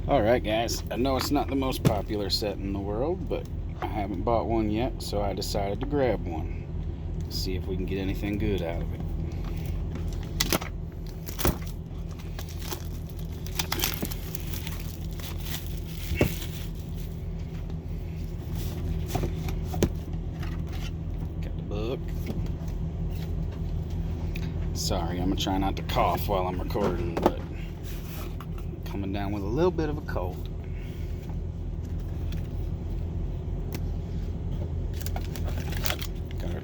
Alright guys, I know it's not the most popular set in the world, but I haven't bought one yet, so I decided to grab one. See if we can get anything good out of it. Got the book. Sorry, I'm gonna try not to cough while I'm recording, but coming down with a little bit of a cold. Got our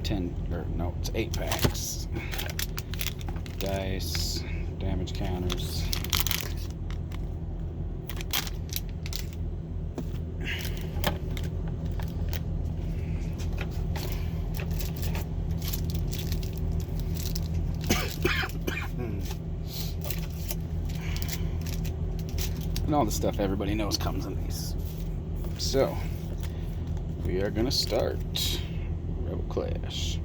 8 packs. Dice, damage counters. And all the stuff everybody knows comes in these. So, we are going to start Rebel Clash.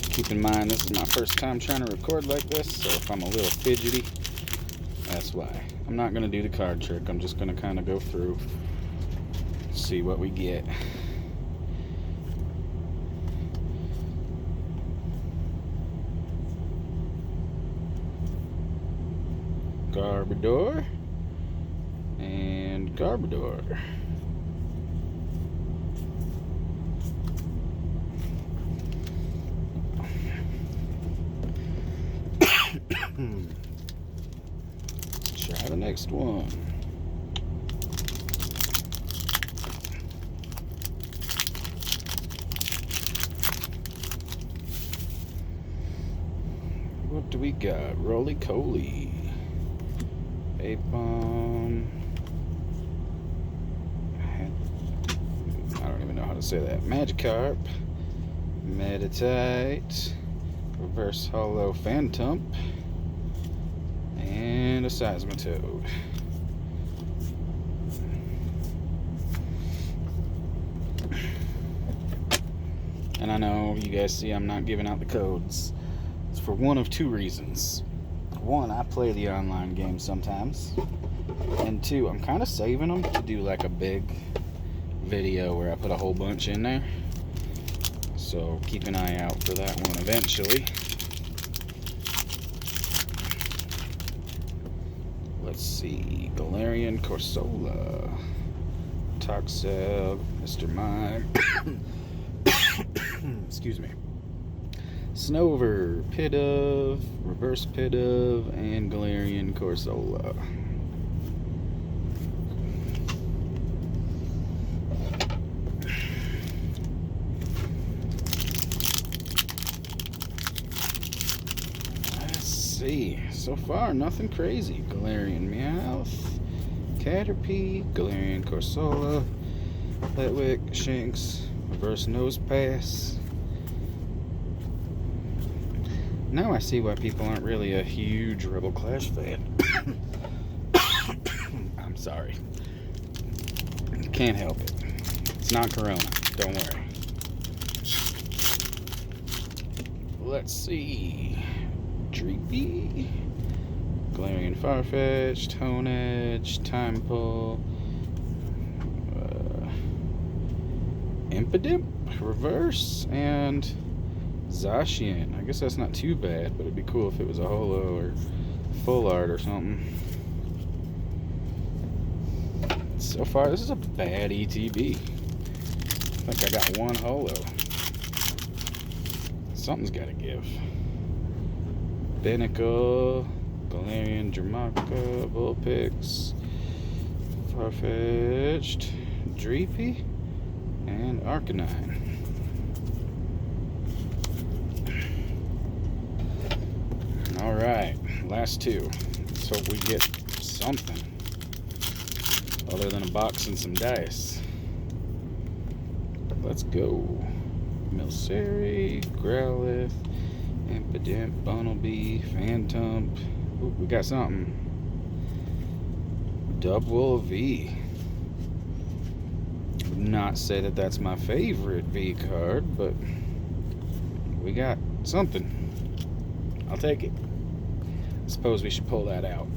Keep in mind, this is my first time trying to record like this, so if I'm a little fidgety, that's why. I'm not going to do the card trick. I'm just going to kind of go through, see what we get. Garbodor and Garbodor. Try the next one. What do we got? Roly-Coly. Apom. I don't even know how to say that. Magikarp. Meditite. Reverse Holo Phantump. And a Seismitoad. And I know you guys see I'm not giving out the codes. It's for one of two reasons. One, I play the online game sometimes. And two, I'm kind of saving them to do like a big video where I put a whole bunch in there. So keep an eye out for that one eventually. Let's see. Galarian Corsola. Toxel. Mr. Mime. Excuse me. Snover, Pidove, Reverse Pidove, and Galarian Corsola. Let's see. So far, nothing crazy. Galarian Meowth, Caterpie, Galarian Corsola, Letwick, Shinx, Reverse Nosepass. Now I see why people aren't really a huge Rebel Clash fan. I'm sorry. Can't help it. It's not Corona. Don't worry. Let's see. Dreepy. Galarian Farfetch. Honedge. Timepole. Impidimp. Reverse. And Zacian. I guess that's not too bad, but it'd be cool if it was a holo or full art or something. So far, this is a bad ETB. I think I got one holo. Something's got to give. Binacle, Galarian Dramaka, Vulpix, Farfetch'd, Dreepy, and Arcanine. Alright, last two. Let's hope we get something other than a box and some dice. Let's go. Milcery, Growlithe, Impidimp, Bunnelby, Phantump. Ooh, we got something. Double V. Would not say that that's my favorite V card, but we got something. I'll take it. Suppose we should pull that out.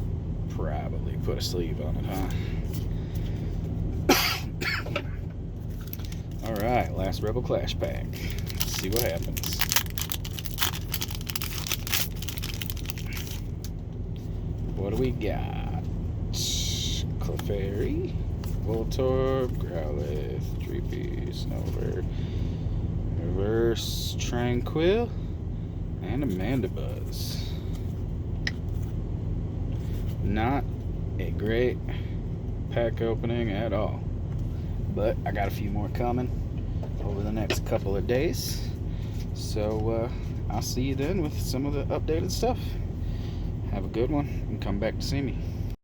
Probably. put a sleeve on it, huh? Alright, last Rebel Clash pack. Let's see what happens. What do we got? Clefairy, Voltorb, Growlithe, 3-piece, Snover, Reverse Tranquil, and Amandabuzz. Not a great pack opening at all, but I got a few more coming over the next couple of days, so I'll see you then with some of the updated stuff. Have a good one and come back to see me.